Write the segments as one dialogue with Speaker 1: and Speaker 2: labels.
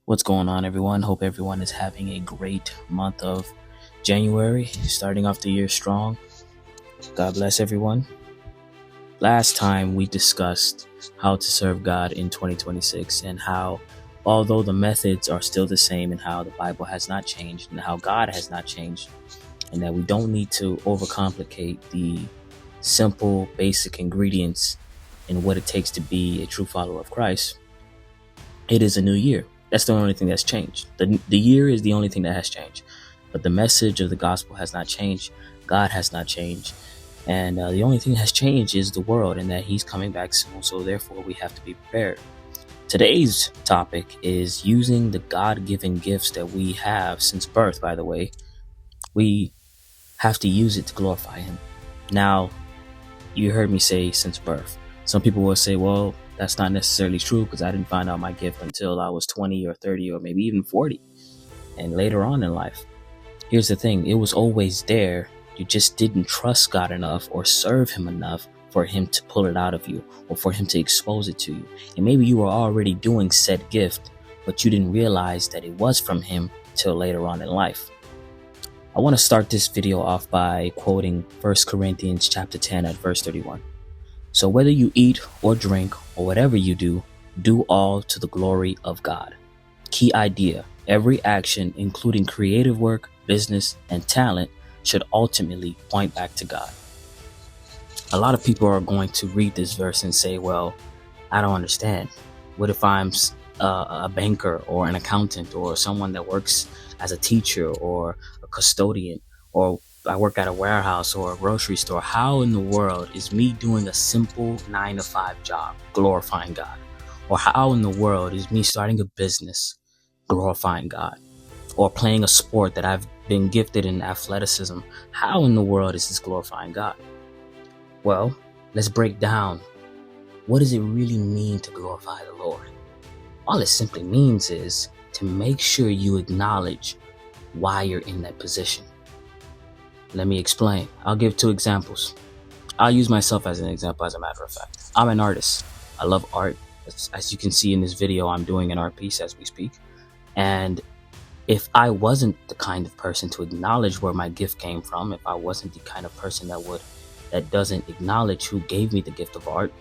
Speaker 1: What's going on, everyone? Hope everyone is having a great month of January, starting off the year strong. God bless everyone. Last time we discussed how to serve God in 2026 and how, although the methods are still the same and how the Bible has not changed and how God has not changed, and that we don't need to overcomplicate the simple, basic ingredients in what it takes to be a true follower of Christ. It is a new year. That's the only thing that's changed. The year is the only thing that has changed. But the message of the gospel has not changed. God has not changed. And the only thing that has changed is the world and that he's coming back soon. So therefore, we have to be prepared. Today's topic is using the God-given gifts that we have since birth, by the way. We have to use it to glorify him. Now, you heard me say since birth. Some people will say, well, that's not necessarily true because I didn't find out my gift until I was 20 or 30 or maybe even 40 and later on in life. Here's the thing. It was always there. You just didn't trust God enough or serve him enough for him to pull it out of you or for him to expose it to you. And maybe you were already doing said gift, but you didn't realize that it was from him till later on in life. I want to start this video off by quoting 1 Corinthians chapter 10 at verse 31. So whether you eat or drink or whatever you do all to the glory of God. Key idea, every action, including creative work, business, and talent, should ultimately point back to God. A lot of people are going to read this verse and say, well, I don't understand. What if I'm a banker or an accountant or someone that works as a teacher or a custodian, or I work at a warehouse or a grocery store? How in the world is me doing a simple 9-to-5 job glorifying God? Or how in the world is me starting a business glorifying God? Or playing a sport that I've been gifted in athleticism? How in the world is this glorifying God? Well, let's break down. What does it really mean to glorify the Lord? All it simply means is to make sure you acknowledge why you're in that position. Let me explain. I'll give two examples. I'll use myself as an example, as a matter of fact. I'm an artist. I love art. As you can see in this video, I'm doing an art piece as we speak. And if I wasn't the kind of person to acknowledge where my gift came from, if I wasn't the kind of person that doesn't acknowledge who gave me the gift of art,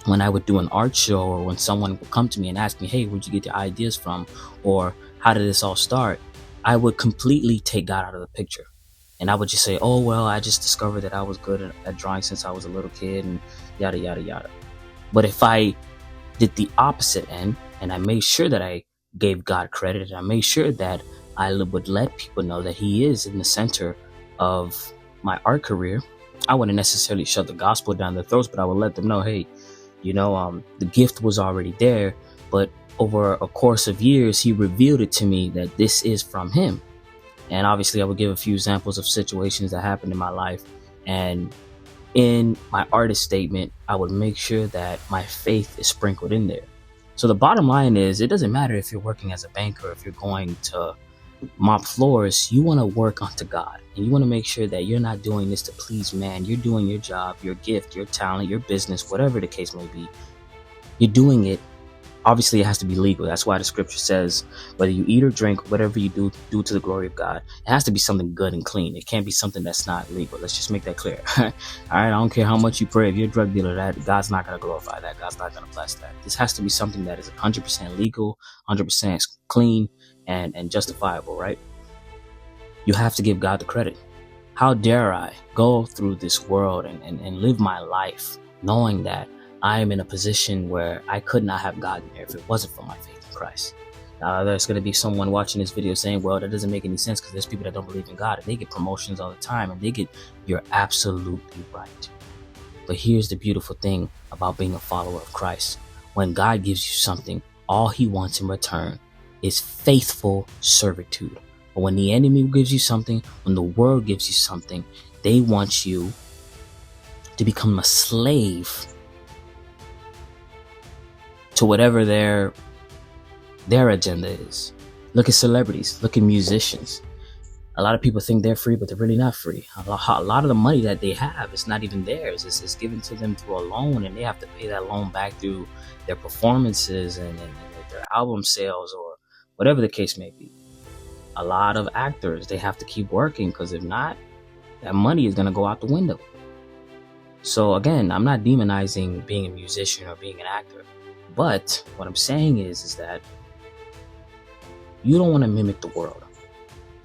Speaker 1: when I would do an art show or when someone would come to me and ask me, hey, where'd you get your ideas from? Or how did this all start? I would completely take God out of the picture. And I would just say, oh, well, I just discovered that I was good at drawing since I was a little kid and yada, yada, yada. But if I did the opposite end and I made sure that I gave God credit and I made sure that I would let people know that he is in the center of my art career, I wouldn't necessarily shove the gospel down their throats, but I would let them know, hey, the gift was already there, but over a course of years, he revealed it to me that this is from him. And obviously, I would give a few examples of situations that happened in my life. And in my artist statement, I would make sure that my faith is sprinkled in there. So the bottom line is, it doesn't matter if you're working as a banker, if you're going to mop floors, you want to work unto God. And you want to make sure that you're not doing this to please man. You're doing your job, your gift, your talent, your business, whatever the case may be. You're doing it. Obviously, it has to be legal. That's why the scripture says, whether you eat or drink, whatever you do to the glory of God. It has to be something good and clean. It can't be something that's not legal. Let's just make that clear. All right, I don't care how much you pray. If you're a drug dealer, that God's not going to glorify that. God's not going to bless that. This has to be something that is 100% legal, 100% clean, and justifiable, right? You have to give God the credit. How dare I go through this world and live my life knowing that I am in a position where I could not have gotten there if it wasn't for my faith in Christ. Now, there's going to be someone watching this video saying, well, that doesn't make any sense because there's people that don't believe in God and they get promotions all the time and you're absolutely right. But here's the beautiful thing about being a follower of Christ. When God gives you something, all he wants in return is faithful servitude. But when the enemy gives you something, when the world gives you something, they want you to become a slave to whatever their agenda is. Look at celebrities, look at musicians. A lot of people think they're free, but they're really not free. A lot of the money that they have is not even theirs. It's given to them through a loan, and they have to pay that loan back through their performances and their album sales or whatever the case may be. A lot of actors, they have to keep working, because if not, that money is going to go out the window. So again, I'm not demonizing being a musician or being an actor, but what I'm saying is that you don't want to mimic the world.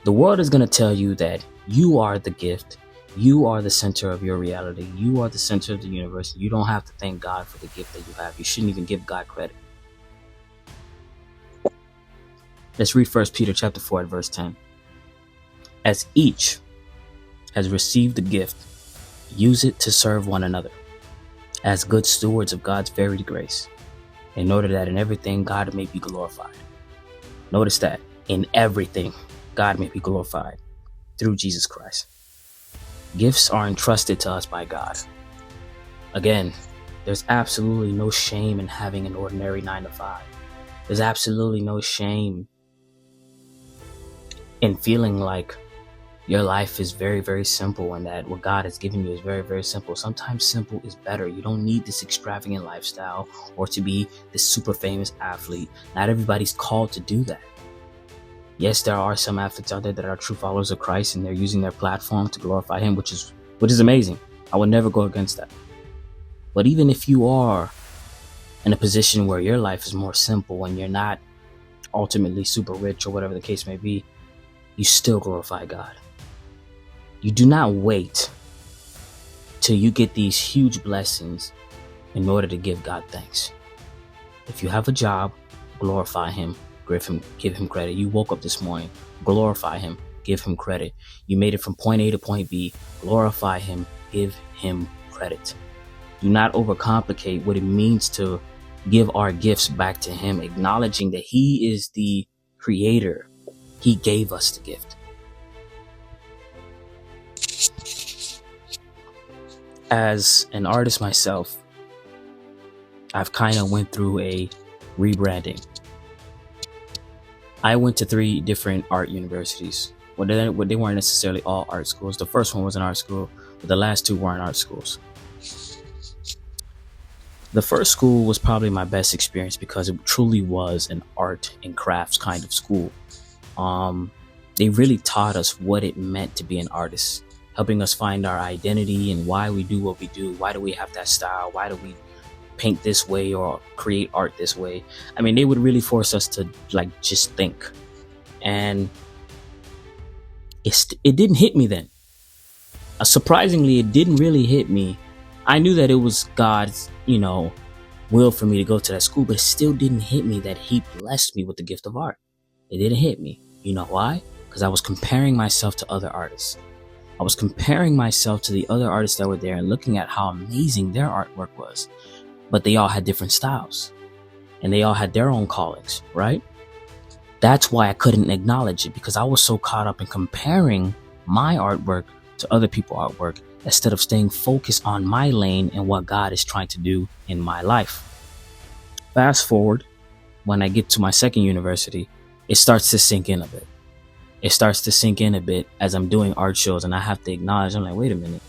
Speaker 1: The world is going to tell you that you are the gift, you are the center of your reality, you are the center of the universe. You don't have to thank God for the gift that you have. You shouldn't even give God credit. Let's read 1 Peter chapter 4 at verse 10. As each has received the gift, use it to serve one another as good stewards of God's varied grace, in order that in everything God may be glorified. Notice that in everything God may be glorified through Jesus Christ. Gifts are entrusted to us by God. Again, there's absolutely no shame in having an ordinary 9-to-5. There's absolutely no shame in feeling like your life is very, very simple, and that what God has given you is very, very simple. Sometimes simple is better. You don't need this extravagant lifestyle or to be this super famous athlete. Not everybody's called to do that. Yes, there are some athletes out there that are true followers of Christ, and they're using their platform to glorify Him, which is amazing. I would never go against that. But even if you are in a position where your life is more simple and you're not ultimately super rich or whatever the case may be, you still glorify God. You do not wait till you get these huge blessings in order to give God thanks. If you have a job, glorify Him, give him credit. You woke up this morning, glorify Him, give Him credit. You made it from point A to point B, glorify Him, give Him credit. Do not overcomplicate what it means to give our gifts back to Him, acknowledging that He is the creator. He gave us the gift. As an artist myself, I've kind of went through a rebranding. I went to 3 different art universities. Well, they weren't necessarily all art schools. The first one was an art school, but the last 2 weren't art schools. The first school was probably my best experience because it truly was an art and crafts kind of school. They really taught us what it meant to be an artist, helping us find our identity and why we do what we do. Why do we have that style? Why do we paint this way or create art this way? I mean, they would really force us to just think. And it didn't hit me then. Surprisingly, it didn't really hit me. I knew that it was God's, will for me to go to that school, but it still didn't hit me that He blessed me with the gift of art. It didn't hit me. You know why? Because I was comparing myself to other artists. I was comparing myself to the other artists that were there and looking at how amazing their artwork was. But they all had different styles and they all had their own callings, right? That's why I couldn't acknowledge it, because I was so caught up in comparing my artwork to other people's artwork instead of staying focused on my lane and what God is trying to do in my life. Fast forward, when I get to my second university, it starts to sink in a bit. It starts to sink in a bit as I'm doing art shows, and I have to acknowledge, I'm like, wait a minute.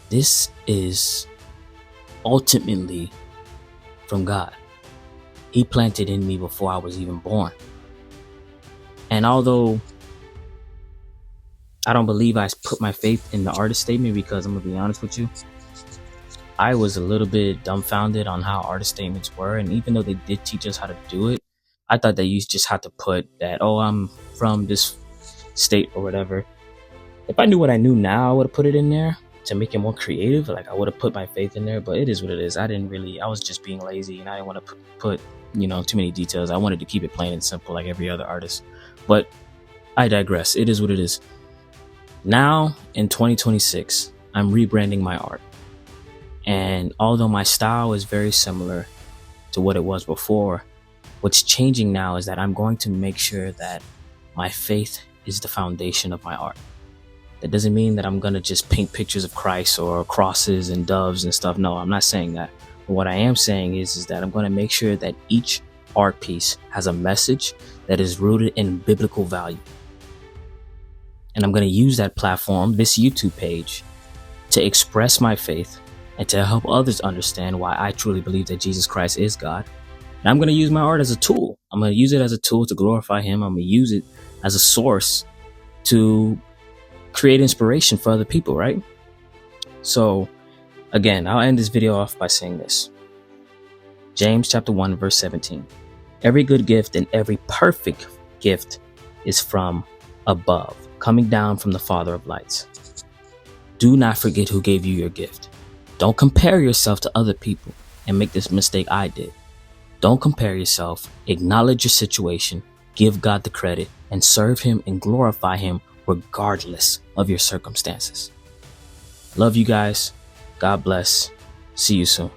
Speaker 1: This is ultimately from God. He planted in me before I was even born. And although I don't believe I put my faith in the artist statement, because I'm going to be honest with you, I was a little bit dumbfounded on how artist statements were. And even though they did teach us how to do it, I thought that you just had to put that, oh, I'm from this state or whatever. If I knew what I knew now, I would have put it in there to make it more creative. Like, I would have put my faith in there, but it is what it is. I was just being lazy, and I didn't want to put too many details. I wanted to keep it plain and simple like every other artist. But I digress. It is what it is. Now in 2026, I'm rebranding my art. And although my style is very similar to what it was before, what's changing now is that I'm going to make sure that my faith is the foundation of my art. That doesn't mean that I'm going to just paint pictures of Christ or crosses and doves and stuff. No, I'm not saying that. But what I am saying is that I'm going to make sure that each art piece has a message that is rooted in biblical value. And I'm going to use that platform, this YouTube page, to express my faith and to help others understand why I truly believe that Jesus Christ is God. And I'm going to use my art as a tool. I'm I'm going to use it as a tool to glorify him. I'm going to use it as a source to create inspiration for other people, right? So again, I'll end this video off by saying this. James chapter 1, verse 17. Every good gift and every perfect gift is from above, coming down from the Father of lights. Do not forget who gave you your gift. Don't compare yourself to other people and make this mistake I did. Don't compare yourself. Acknowledge your situation. Give God the credit and serve him and glorify him regardless of your circumstances. Love you guys. God bless. See you soon.